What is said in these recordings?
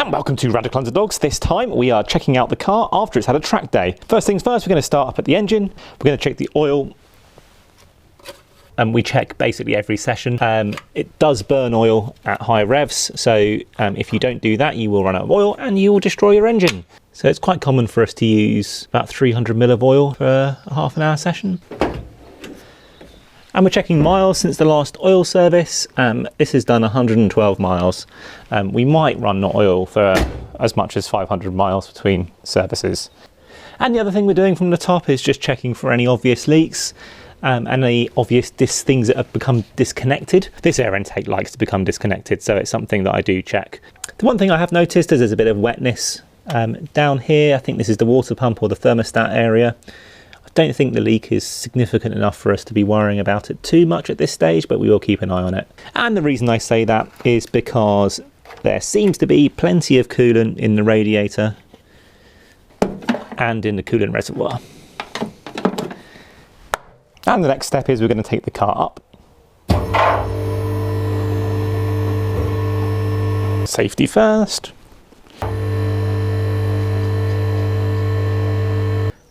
And welcome to Radical Underdogs. This time we are checking out the car after it's had a track day. First things first, we're going to start up at the engine. We're going to check the oil. And we check basically every session. It does burn oil at high revs, so if you don't do that, you will run out of oil and you will destroy your engine. So it's quite common for us to use about 300 ml of oil for a half an hour session. And we're checking miles since the last oil service. This has done 112 miles. We might run oil for as much as 500 miles between services. And the other thing we're doing from the top is just checking for any obvious leaks and any obvious things that have become disconnected. This air intake likes to become disconnected, so it's something that I do check. The one thing I have noticed is there's a bit of wetness down here. I think this is the water pump or the thermostat area. I don't think the leak is significant enough for us to be worrying about it too much at this stage, but we will keep an eye on it. And the reason I say that is because there seems to be plenty of coolant in the radiator and in the coolant reservoir. And the next step is we're going to take the car up. Safety first.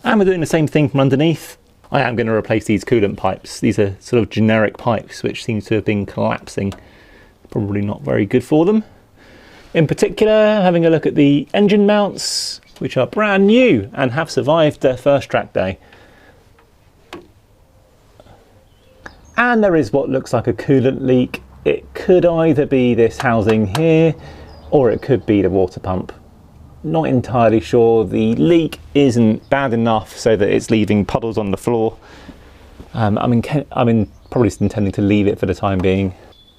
And we're doing the same thing from underneath. I am going to replace these coolant pipes. These are sort of generic pipes which seem to have been collapsing. Probably not very good for them. In particular, having a look at the engine mounts, which are brand new and have survived their first track day. And there is what looks like a coolant leak. It could either be this housing here, or it could be the water pump. Not entirely sure. The leak isn't bad enough so that it's leaving puddles on the floor. I'm probably intending to leave it for the time being.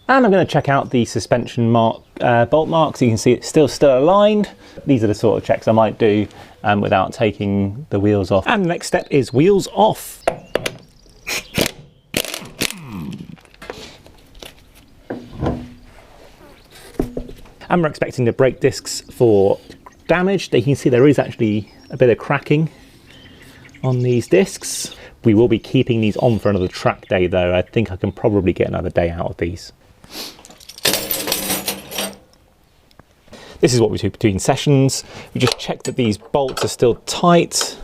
And I'm going to check out the suspension bolt marks. You can see it's still aligned. These are the sort of checks I might do without taking the wheels off. And the next step is wheels off. And we're expecting the brake discs for damage. You can see there is actually a bit of cracking on these discs. We will be keeping these on for another track day though. I think I can probably get another day out of these. This is what we do between sessions. We just check that these bolts are still tight,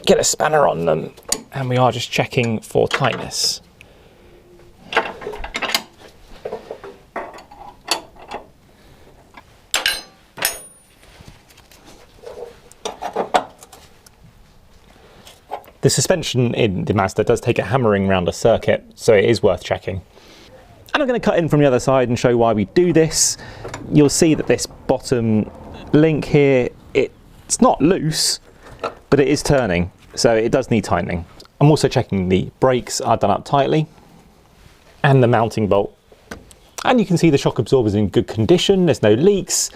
get a spanner on them, and we are just checking for tightness. The suspension in the Mazda does take a hammering around a circuit, so it is worth checking. And I'm going to cut in from the other side and show why we do this. You'll see that this bottom link here, it's not loose, but it is turning, so it does need tightening. I'm also checking the brakes are done up tightly, and the mounting bolt. And you can see the shock absorber is in good condition, there's no leaks,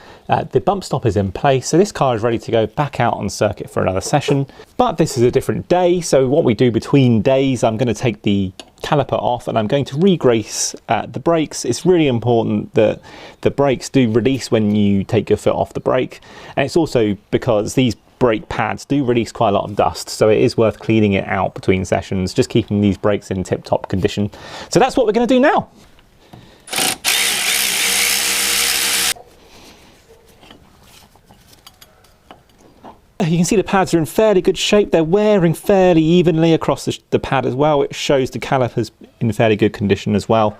the bump stop is in place, so this car is ready to go back out on circuit for another session. But this is a different day, so what we do between days, I'm going to take the caliper off and I'm going to re-grease the brakes. It's really important that the brakes do release when you take your foot off the brake, and it's also because these brake pads do release quite a lot of dust, so it is worth cleaning it out between sessions, just keeping these brakes in tip-top condition. So that's what we're going to do now. You can see the pads are in fairly good shape. They're wearing fairly evenly across the pad as well. It shows the calipers in fairly good condition as well.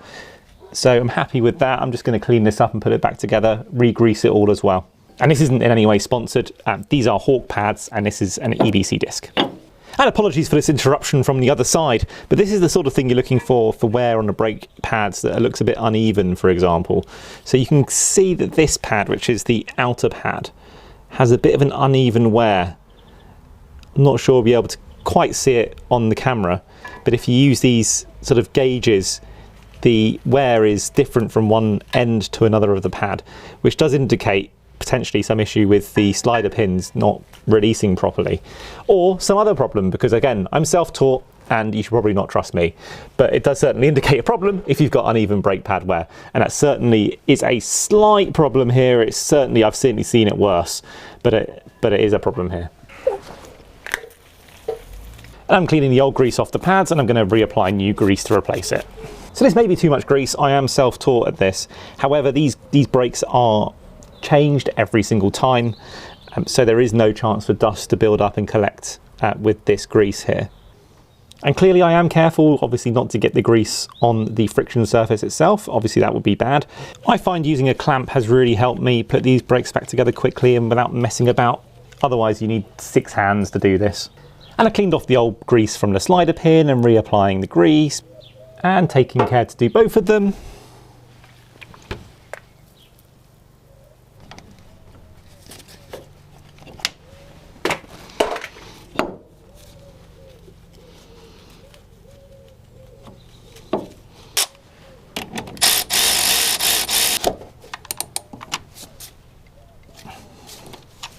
So I'm happy with that. I'm just going to clean this up and put it back together, re-grease it all as well. And this isn't in any way sponsored. These are Hawk pads and this is an EBC disc. And apologies for this interruption from the other side, but this is the sort of thing you're looking for wear on the brake pads that looks a bit uneven, for example. So you can see that this pad, which is the outer pad, has a bit of an uneven wear. I'm not sure we'll be able to quite see it on the camera, but if you use these sort of gauges, the wear is different from one end to another of the pad, which does indicate potentially some issue with the slider pins not releasing properly, or some other problem, because again, I'm self-taught and you should probably not trust me, but it does certainly indicate a problem if you've got uneven brake pad wear, and that certainly is a slight problem here. I've certainly seen it worse, but it is a problem here. And I'm cleaning the old grease off the pads and I'm going to reapply new grease to replace it. So this may be too much grease. I am self-taught at this. However, these brakes are changed every single time, so there is no chance for dust to build up and collect with this grease here. And clearly I am careful, obviously, not to get the grease on the friction surface itself. Obviously that would be bad. I find using a clamp has really helped me put these brakes back together quickly and without messing about. Otherwise you need 6 hands to do this. And I cleaned off the old grease from the slider pin and reapplying the grease and taking care to do both of them.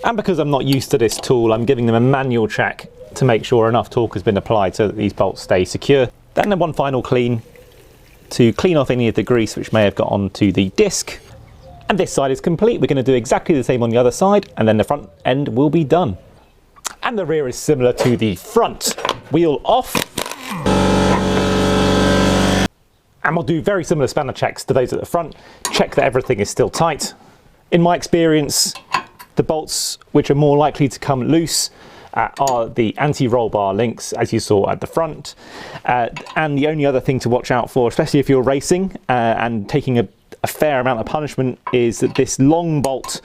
And because I'm not used to this tool, I'm giving them a manual check to make sure enough torque has been applied so that these bolts stay secure. Then one final clean to clean off any of the grease which may have got onto the disc. And this side is complete. We're going to do exactly the same on the other side, and then the front end will be done. And the rear is similar to the front. Wheel off. And we'll do very similar spanner checks to those at the front. Check that everything is still tight. In my experience, the bolts which are more likely to come loose are the anti-roll bar links, as you saw at the front. And the only other thing to watch out for, especially if you're racing and taking a fair amount of punishment, is that this long bolt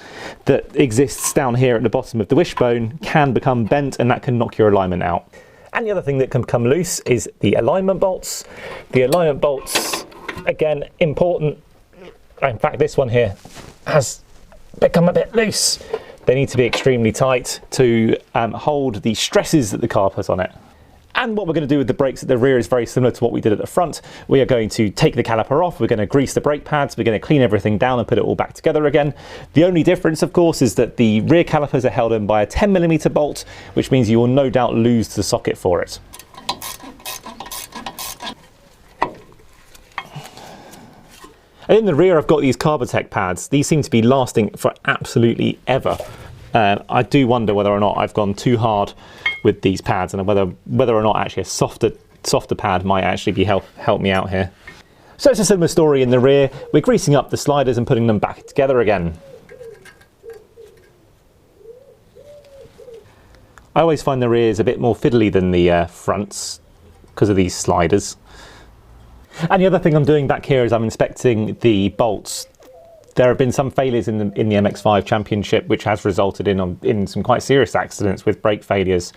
that exists down here at the bottom of the wishbone can become bent, and that can knock your alignment out. And the other thing that can come loose is the alignment bolts. The alignment bolts, again, important. In fact, this one here has become a bit loose. They need to be extremely tight to hold the stresses that the car puts on it. And what we're going to do with the brakes at the rear is very similar to what we did at the front. We are going to take the caliper off, we're going to grease the brake pads, we're going to clean everything down and put it all back together again. The only difference, of course, is that the rear calipers are held in by a 10mm bolt, which means you will no doubt lose the socket for it. And in the rear I've got these Carbotech pads. These seem to be lasting for absolutely ever. I do wonder whether or not I've gone too hard with these pads, and whether or not actually a softer pad might actually be help me out here. So it's a similar story in the rear. We're greasing up the sliders and putting them back together again. I always find the rears a bit more fiddly than the fronts because of these sliders. And the other thing I'm doing back here is I'm inspecting the bolts. There have been some failures in the MX-5 Championship, which has resulted in some quite serious accidents with brake failures.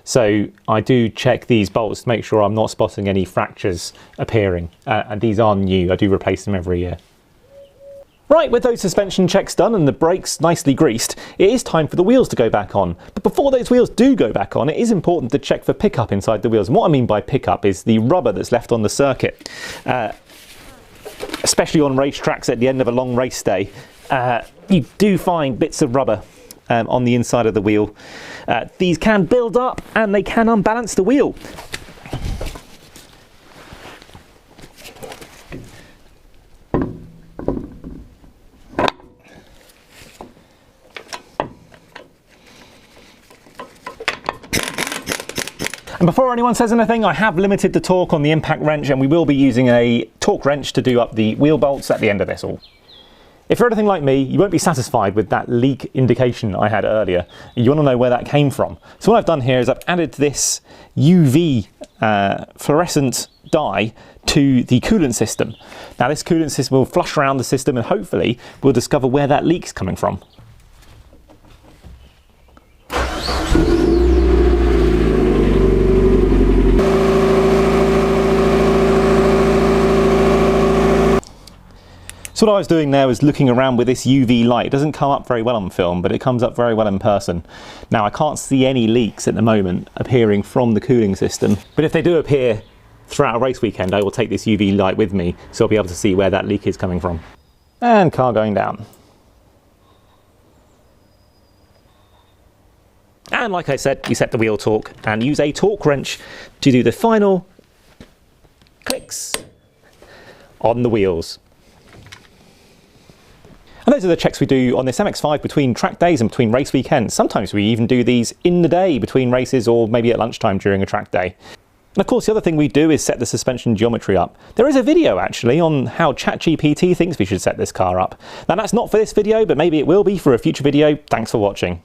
So I do check these bolts to make sure I'm not spotting any fractures appearing. And these are new. I do replace them every year. Right, with those suspension checks done and the brakes nicely greased, it is time for the wheels to go back on. But before those wheels do go back on, it is important to check for pickup inside the wheels. And what I mean by pickup is the rubber that's left on the circuit. Especially on racetracks at the end of a long race day, you do find bits of rubber on the inside of the wheel. These can build up and they can unbalance the wheel. And before anyone says anything, I have limited the torque on the impact wrench, and we will be using a torque wrench to do up the wheel bolts at the end of this all. If you're anything like me, you won't be satisfied with that leak indication I had earlier. You want to know where that came from. So what I've done here is I've added this UV fluorescent dye to the coolant system. Now this coolant system will flush around the system and hopefully we'll discover where that leak's coming from. So what I was doing there was looking around with this UV light. It doesn't come up very well on film, but it comes up very well in person. Now I can't see any leaks at the moment appearing from the cooling system, but if they do appear throughout a race weekend, I will take this UV light with me so I'll be able to see where that leak is coming from. And car going down. And like I said, you set the wheel torque and use a torque wrench to do the final clicks on the wheels. And those are the checks we do on this MX-5 between track days and between race weekends. Sometimes we even do these in the day between races or maybe at lunchtime during a track day. And of course, the other thing we do is set the suspension geometry up. There is a video actually on how ChatGPT thinks we should set this car up. Now that's not for this video, but maybe it will be for a future video. Thanks for watching.